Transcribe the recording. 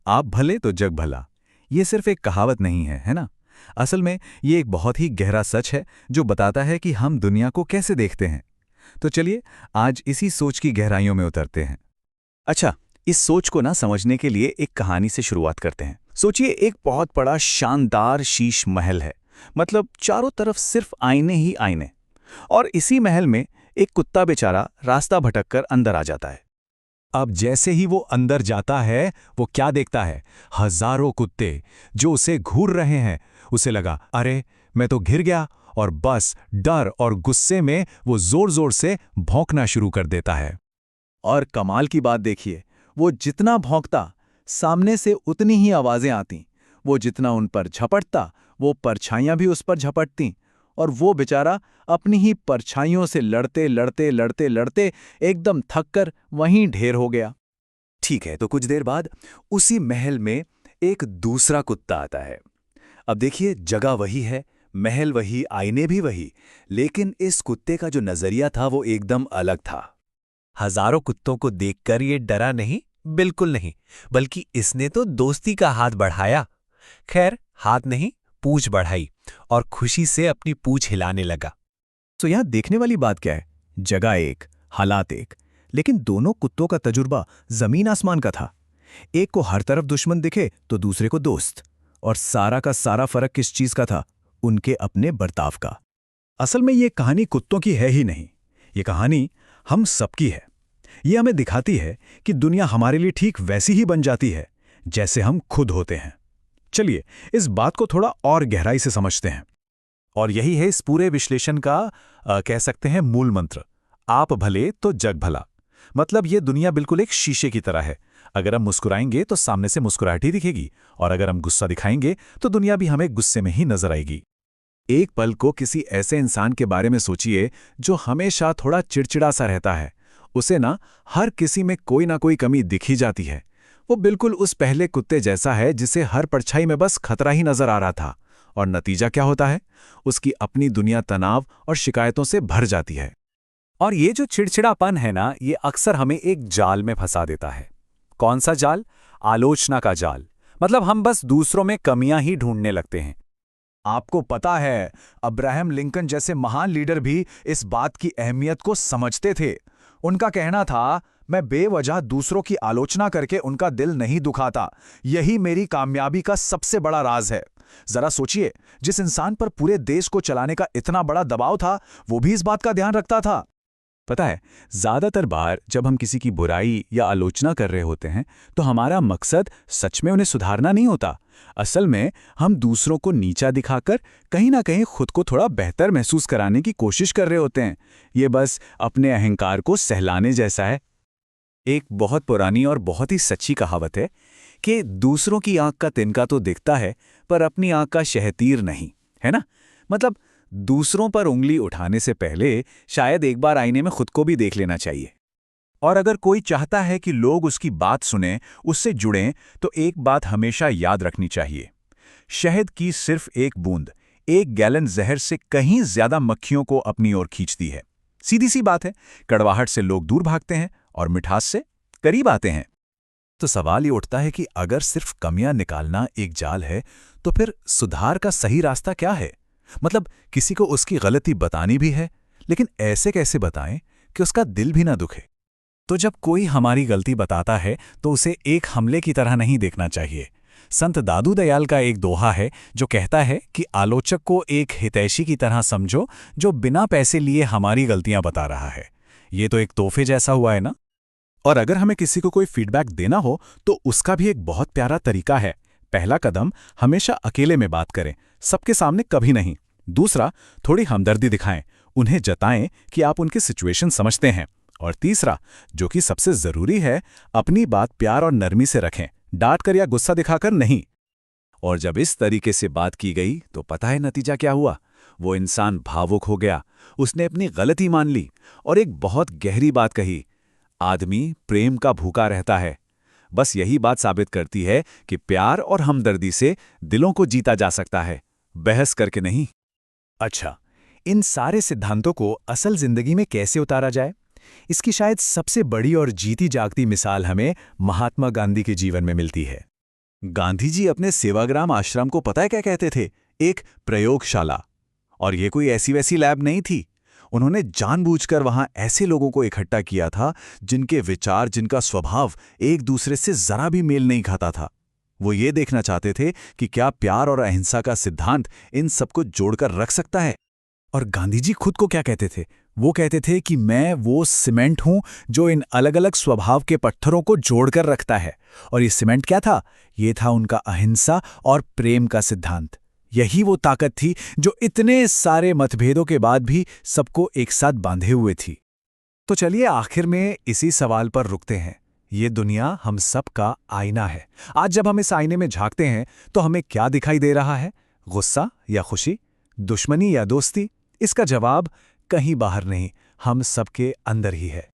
आप भले तो जग भला। ये सिर्फ एक कहावत नहीं है ना? असल में ये एक बहुत ही गहरा सच है जो बताता है कि हम दुनिया को कैसे देखते हैं। तो चलिए आज इसी सोच की गहराइयों में उतरते हैं। अच्छा, इस सोच को ना समझने के लिए एक कहानी से शुरुआत करते हैं। सोचिए, एक बहुत बड़ा शानदार शीश महल है। मतलब चारों तरफ सिर्फ आईने ही आईने। और इसी महल में एक कुत्ता बेचारा रास्ता भटककर अंदर आ जाता है। अब जैसे ही वो अंदर जाता है, वो क्या देखता है? हजारों कुत्ते जो उसे घूर रहे हैं। उसे लगा, अरे मैं तो घिर गया, और बस डर और गुस्से में वो जोर जोर से भौंकना शुरू कर देता है। और कमाल की बात देखिए, वो जितना भौंकता, सामने से उतनी ही आवाजें आती। वो जितना उन पर झपटता, वो परछाइयां भी उस पर झपटती। और वो बेचारा अपनी ही परछाइयों से लड़ते लड़ते लड़ते लड़ते एकदम थककर वहीं ढेर हो गया। ठीक है, तो कुछ देर बाद उसी महल में एक दूसरा कुत्ता आता है। अब देखिए, जगह वही है, महल वही, आईने भी वही, लेकिन इस कुत्ते का जो नजरिया था वो एकदम अलग था। हजारों कुत्तों को देखकर ये डरा नहीं, बिल्कुल नहीं, बल्कि इसने तो दोस्ती का हाथ बढ़ाया। खैर, हाथ नहीं, पूंछ बढ़ाई और खुशी से अपनी पूंछ हिलाने लगा। तो यहां देखने वाली बात क्या है? जगह एक, हालात एक, लेकिन दोनों कुत्तों का तजुर्बा जमीन आसमान का था। एक को हर तरफ दुश्मन दिखे तो दूसरे को दोस्त। और सारा का सारा फर्क किस चीज का था? उनके अपने बर्ताव का। असल में ये कहानी कुत्तों की है ही नहीं, ये कहानी हम सबकी है। ये हमें दिखाती है कि दुनिया हमारे लिए ठीक वैसी ही बन जाती है जैसे हम खुद होते हैं। चलिए इस बात को थोड़ा और गहराई से समझते हैं। और यही है इस पूरे विश्लेषण का कह सकते हैं मूल मंत्र। आप भले तो जग भला। मतलब ये दुनिया बिल्कुल एक शीशे की तरह है। अगर हम मुस्कुराएंगे तो सामने से मुस्कुराहट ही दिखेगी, और अगर हम गुस्सा दिखाएंगे तो दुनिया भी हमें गुस्से में ही नजर आएगी। एक पल को किसी ऐसे इंसान के बारे में सोचिए जो हमेशा थोड़ा चिड़चिड़ा सा रहता है। उसे ना हर किसी में कोई ना कोई कमी दिख ही जाती है। वो बिल्कुल उस पहले कुत्ते जैसा है जिसे हर परछाई में बस खतरा ही नजर आ रहा था। और नतीजा क्या होता है? उसकी अपनी दुनिया तनाव और शिकायतों से भर जाती है। और ये जो चिड़चिड़ापन है ना, ये अक्सर हमें एक जाल में फंसा देता है। कौन सा जाल? आलोचना का जाल। मतलब हम बस दूसरों में कमियां ही ढूंढने लगते हैं। आपको पता है, अब्राहम लिंकन जैसे महान लीडर भी इस बात की अहमियत को समझते थे। उनका कहना था, मैं बेवजह दूसरों की आलोचना करके उनका दिल नहीं दुखाता। यही मेरी कामयाबी का सबसे बड़ा राज है। जरा सोचिए, जिस इंसान पर पूरे देश को चलाने का इतना बड़ा दबाव था, वो भी इस बात का ध्यान रखता था। पता है, ज्यादातर बार जब हम किसी की बुराई या आलोचना कर रहे होते हैं तो हमारा मकसद सच में उन्हें सुधारना नहीं होता। असल में हम दूसरों को नीचा दिखाकर कहीं ना कहीं खुद को थोड़ा बेहतर महसूस कराने की कोशिश कर रहे होते हैं। ये बस अपने अहंकार को सहलाने जैसा है। एक बहुत पुरानी और बहुत ही सच्ची कहावत है कि दूसरों की आंख का तिनका तो दिखता है, पर अपनी आंख का शहतीर नहीं, है ना? मतलब दूसरों पर उंगली उठाने से पहले शायद एक बार आईने में खुद को भी देख लेना चाहिए। और अगर कोई चाहता है कि लोग उसकी बात सुनें, उससे जुड़ें, तो एक बात हमेशा याद रखनी चाहिए। शहद की सिर्फ एक बूंद 1 गैलन जहर से कहीं ज्यादा मक्खियों को अपनी ओर खींचती है। सीधी सी बात है, कड़वाहट से लोग दूर भागते हैं और मिठास से करीब आते हैं। तो सवाल ये उठता है कि अगर सिर्फ कमियां निकालना एक जाल है, तो फिर सुधार का सही रास्ता क्या है? मतलब किसी को उसकी गलती बतानी भी है, लेकिन ऐसे कैसे बताएं कि उसका दिल भी ना दुखे? तो जब कोई हमारी गलती बताता है तो उसे एक हमले की तरह नहीं देखना चाहिए। संत दादू दयाल का एक दोहा है जो कहता है कि आलोचक को एक हितैषी की तरह समझो जो बिना पैसे लिए हमारी गलतियां बता रहा है। ये तो एक तोहफे जैसा हुआ है ना? और अगर हमें किसी को कोई फीडबैक देना हो तो उसका भी एक बहुत प्यारा तरीका है। पहला कदम, हमेशा अकेले में बात करें, सबके सामने कभी नहीं। दूसरा, थोड़ी हमदर्दी दिखाएं, उन्हें जताएं कि आप उनकी सिचुएशन समझते हैं। और तीसरा, जो कि सबसे जरूरी है, अपनी बात प्यार और नरमी से रखें, डांट कर या गुस्सा दिखाकर नहीं। और जब इस तरीके से बात की गई तो पता है नतीजा क्या हुआ? वो इंसान भावुक हो गया, उसने अपनी गलती मान ली और एक बहुत गहरी बात कही, आदमी प्रेम का भूखा रहता है। बस यही बात साबित करती है कि प्यार और हमदर्दी से दिलों को जीता जा सकता है, बहस करके नहीं। अच्छा, इन सारे सिद्धांतों को असल जिंदगी में कैसे उतारा जाए? इसकी शायद सबसे बड़ी और जीती जागती मिसाल हमें महात्मा गांधी के जीवन में मिलती है। गांधी जी अपने सेवाग्राम आश्रम को पता है क्या कहते थे? एक प्रयोगशाला। और ये कोई ऐसी वैसी लैब नहीं थी। उन्होंने जानबूझकर वहां ऐसे लोगों को इकट्ठा किया था जिनके विचार, जिनका स्वभाव एक दूसरे से जरा भी मेल नहीं खाता था। वो ये देखना चाहते थे कि क्या प्यार और अहिंसा का सिद्धांत इन सबको जोड़कर रख सकता है। और गांधी जी खुद को क्या कहते थे? वो कहते थे कि मैं वो सीमेंट हूं जो इन अलग अलग स्वभाव के पत्थरों को जोड़कर रखता है। और ये सीमेंट क्या था? ये था उनका अहिंसा और प्रेम का सिद्धांत। यही वो ताकत थी जो इतने सारे मतभेदों के बाद भी सबको एक साथ बांधे हुए थी। तो चलिए आखिर में इसी सवाल पर रुकते हैं। ये दुनिया हम सब का आईना है। आज जब हम इस आईने में झांकते हैं तो हमें क्या दिखाई दे रहा है? गुस्सा या खुशी, दुश्मनी या दोस्ती? इसका जवाब कहीं बाहर नहीं, हम सबके अंदर ही है।